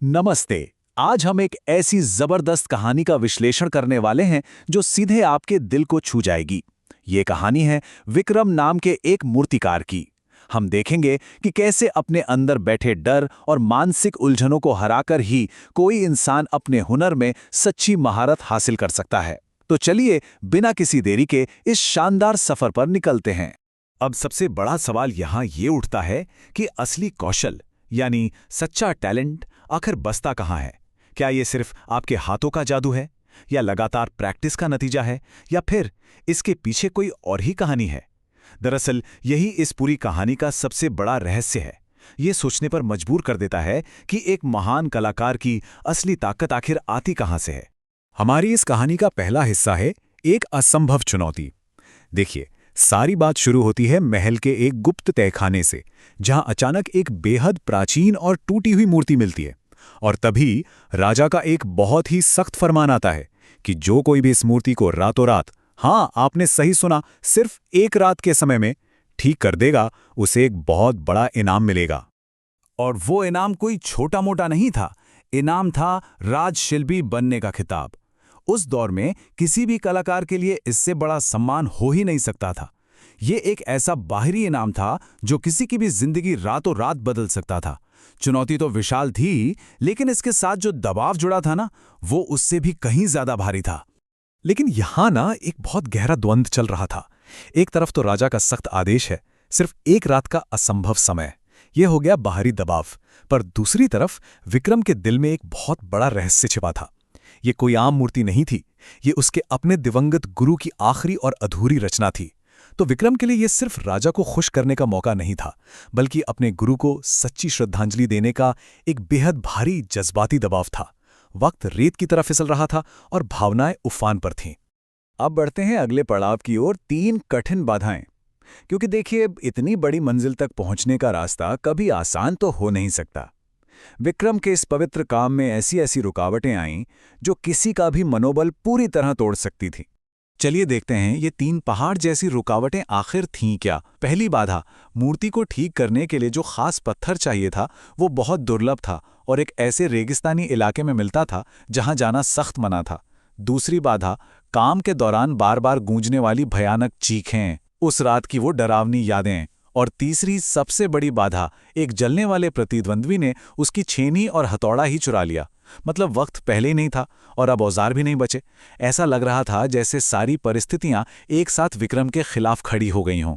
नमस्ते। आज हम एक ऐसी जबरदस्त कहानी का विश्लेषण करने वाले हैं जो सीधे आपके दिल को छू जाएगी। ये कहानी है विक्रम नाम के एक मूर्तिकार की। हम देखेंगे कि कैसे अपने अंदर बैठे डर और मानसिक उलझनों को हराकर ही कोई इंसान अपने हुनर में सच्ची महारत हासिल कर सकता है। तो चलिए बिना किसी देरी के इस शानदार सफर पर निकलते हैं। अब सबसे बड़ा सवाल यहाँ ये उठता है कि असली कौशल यानी सच्चा टैलेंट आखिर बसता कहाँ है? क्या ये सिर्फ आपके हाथों का जादू है, या लगातार प्रैक्टिस का नतीजा है, या फिर इसके पीछे कोई और ही कहानी है? दरअसल यही इस पूरी कहानी का सबसे बड़ा रहस्य है। ये सोचने पर मजबूर कर देता है कि एक महान कलाकार की असली ताकत आखिर आती कहाँ से है। हमारी इस कहानी का पहला हिस्सा है एक असंभव चुनौती। देखिए, सारी बात शुरू होती है महल के एक गुप्त तहखाने से, जहां अचानक एक बेहद प्राचीन और टूटी हुई मूर्ति मिलती है। और तभी राजा का एक बहुत ही सख्त फरमान आता है कि जो कोई भी इस मूर्ति को रातों रात, हाँ आपने सही सुना, सिर्फ एक रात के समय में ठीक कर देगा, उसे एक बहुत बड़ा इनाम मिलेगा। और वो इनाम कोई छोटा मोटा नहीं था। इनाम था राजशिल्पी बनने का खिताब। उस दौर में किसी भी कलाकार के लिए इससे बड़ा सम्मान हो ही नहीं सकता था। ये एक ऐसा बाहरी इनाम था जो किसी की भी जिंदगी रातों रात बदल सकता था। चुनौती तो विशाल थी, लेकिन इसके साथ जो दबाव जुड़ा था ना, वो उससे भी कहीं ज्यादा भारी था। लेकिन यहां ना एक बहुत गहरा द्वंद्व चल रहा था। एक तरफ तो राजा का सख्त आदेश है, सिर्फ एक रात का असंभव समय, यह हो गया बाहरी दबाव। पर दूसरी तरफ विक्रम के दिल में एक बहुत बड़ा रहस्य छिपा था। ये कोई आम मूर्ति नहीं थी, ये उसके अपने दिवंगत गुरु की आखिरी और अधूरी रचना थी। तो विक्रम के लिए यह सिर्फ राजा को खुश करने का मौका नहीं था, बल्कि अपने गुरु को सच्ची श्रद्धांजलि देने का एक बेहद भारी जज्बाती दबाव था। वक्त रेत की तरह फिसल रहा था और भावनाएं उफान पर थीं। अब बढ़ते हैं अगले पड़ाव की ओर, 3 कठिन बाधाएं। क्योंकि देखिए, इतनी बड़ी मंजिल तक पहुंचने का रास्ता कभी आसान तो हो नहीं सकता। विक्रम के इस पवित्र काम में ऐसी ऐसी रुकावटें आईं जो किसी का भी मनोबल पूरी तरह तोड़ सकती थीं। चलिए देखते हैं ये 3 पहाड़ जैसी रुकावटें आखिर थीं क्या। पहली बाधा, मूर्ति को ठीक करने के लिए जो खास पत्थर चाहिए था वो बहुत दुर्लभ था और एक ऐसे रेगिस्तानी इलाके में मिलता था जहां जाना सख्त मना था। दूसरी बाधा, काम के दौरान बार बार गूंजने वाली भयानक चीखें, उस रात की वो डरावनी यादें। और तीसरी सबसे बड़ी बाधा, एक जलने वाले प्रतिद्वंद्वी ने उसकी छेनी और हथौड़ा ही चुरा लिया। मतलब वक्त पहले ही नहीं था और अब औजार भी नहीं बचे। ऐसा लग रहा था जैसे सारी परिस्थितियां एक साथ विक्रम के खिलाफ खड़ी हो गई हों।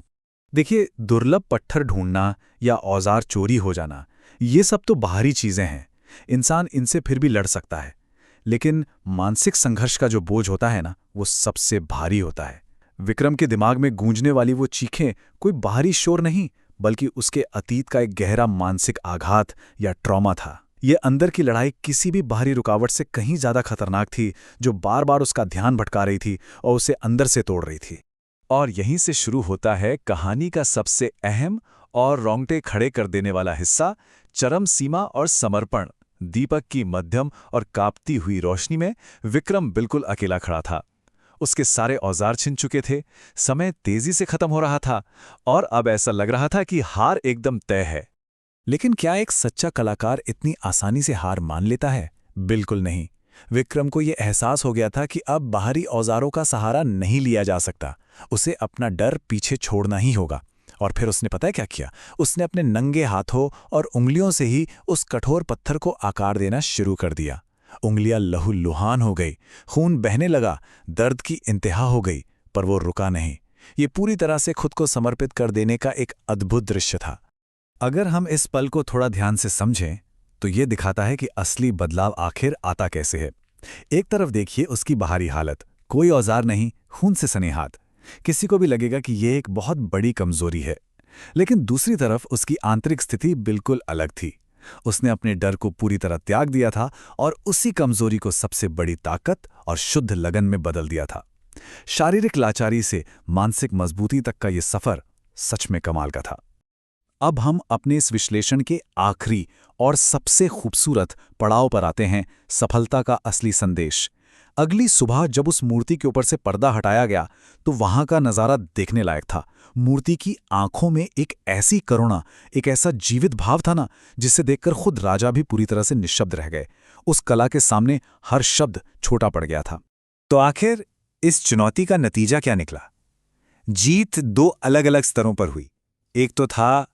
देखिए, दुर्लभ पत्थर ढूंढना या औजार चोरी हो जाना, ये सब तो बाहरी चीजें हैं, इंसान इनसे फिर भी लड़ सकता है। लेकिन मानसिक संघर्ष का जो बोझ होता है ना, वो सबसे भारी होता है। विक्रम के दिमाग में गूंजने वाली वो चीखें कोई बाहरी शोर नहीं, बल्कि उसके अतीत का एक गहरा मानसिक आघात या ट्रॉमा था। ये अंदर की लड़ाई किसी भी बाहरी रुकावट से कहीं ज्यादा खतरनाक थी, जो बार बार उसका ध्यान भटका रही थी और उसे अंदर से तोड़ रही थी। और यहीं से शुरू होता है कहानी का सबसे अहम और रोंगटे खड़े कर देने वाला हिस्सा, चरम सीमा और समर्पण। दीपक की मध्यम और कांपती हुई रोशनी में विक्रम बिल्कुल अकेला खड़ा था। उसके सारे औजार छिन चुके थे, समय तेजी से खत्म हो रहा था और अब ऐसा लग रहा था कि हार एकदम तय है। लेकिन क्या एक सच्चा कलाकार इतनी आसानी से हार मान लेता है? बिल्कुल नहीं। विक्रम को यह एहसास हो गया था कि अब बाहरी औजारों का सहारा नहीं लिया जा सकता, उसे अपना डर पीछे छोड़ना ही होगा। और फिर उसने पता है क्या किया? उसने अपने नंगे हाथों और उंगलियों से ही उस कठोर पत्थर को आकार देना शुरू कर दिया। उंगलियां लहूलुहान हो गई, खून बहने लगा, दर्द की इंतहा हो गई, पर वो रुका नहीं। ये पूरी तरह से खुद को समर्पित कर देने का एक अद्भुत दृश्य था। अगर हम इस पल को थोड़ा ध्यान से समझें तो ये दिखाता है कि असली बदलाव आखिर आता कैसे है। एक तरफ देखिए उसकी बाहरी हालत, कोई औजार नहीं, खून से सने हाथ। किसी को भी लगेगा कि यह एक बहुत बड़ी कमजोरी है। लेकिन दूसरी तरफ उसकी आंतरिक स्थिति बिल्कुल अलग थी। उसने अपने डर को पूरी तरह त्याग दिया था और उसी कमजोरी को सबसे बड़ी ताकत और शुद्ध लगन में बदल दिया था। शारीरिक लाचारी से मानसिक मजबूती तक का यह सफर सच में कमाल का था। अब हम अपने इस विश्लेषण के आखिरी और सबसे खूबसूरत पड़ाव पर आते हैं, सफलता का असली संदेश। अगली सुबह जब उस मूर्ति के ऊपर से पर्दा हटाया गया तो वहां का नजारा देखने लायक था। मूर्ति की आंखों में एक ऐसी करुणा, एक ऐसा जीवित भाव था ना, जिसे देखकर खुद राजा भी पूरी तरह से निश्शब्द रह गए। उस कला के सामने हर शब्द छोटा पड़ गया था। तो आखिर इस चुनौती का नतीजा क्या निकला? जीत दो अलग अलग स्तरों पर हुई। एक तो था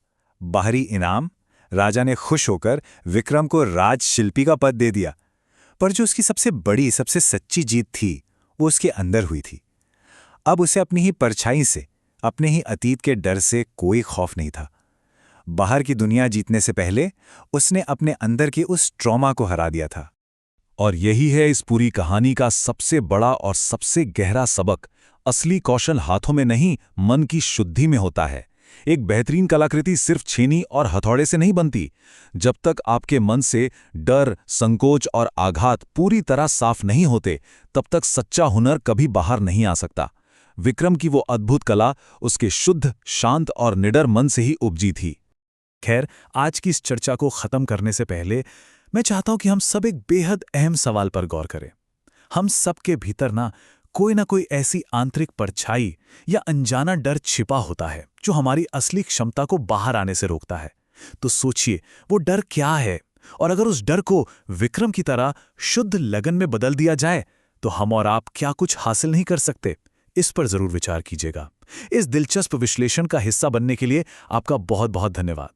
बाहरी इनाम, राजा ने खुश होकर विक्रम को राजशिल्पी का पद दे दिया। पर जो उसकी सबसे बड़ी, सबसे सच्ची जीत थी, वो उसके अंदर हुई थी। अब उसे अपनी ही परछाई से, अपने ही अतीत के डर से कोई खौफ नहीं था। बाहर की दुनिया जीतने से पहले उसने अपने अंदर के उस ट्रॉमा को हरा दिया था। और यही है इस पूरी कहानी का सबसे बड़ा और सबसे गहरा सबक। असली कौशल हाथों में नहीं, मन की शुद्धि में होता है। एक बेहतरीन कलाकृति सिर्फ छेनी और हथौड़े से नहीं बनती। जब तक आपके मन से डर, संकोच और आघात पूरी तरह साफ नहीं होते, तब तक सच्चा हुनर कभी बाहर नहीं आ सकता। विक्रम की वो अद्भुत कला उसके शुद्ध, शांत और निडर मन से ही उपजी थी। खैर, आज की इस चर्चा को खत्म करने से पहले मैं चाहता हूं कि हम सब एक बेहद अहम सवाल पर गौर करें। हम सबके भीतर ना कोई ऐसी आंतरिक परछाई या अनजाना डर छिपा होता है जो हमारी असली क्षमता को बाहर आने से रोकता है। तो सोचिए, वो डर क्या है? और अगर उस डर को विक्रम की तरह शुद्ध लगन में बदल दिया जाए तो हम और आप क्या कुछ हासिल नहीं कर सकते? इस पर जरूर विचार कीजिएगा। इस दिलचस्प विश्लेषण का हिस्सा बनने के लिए आपका बहुत बहुत धन्यवाद।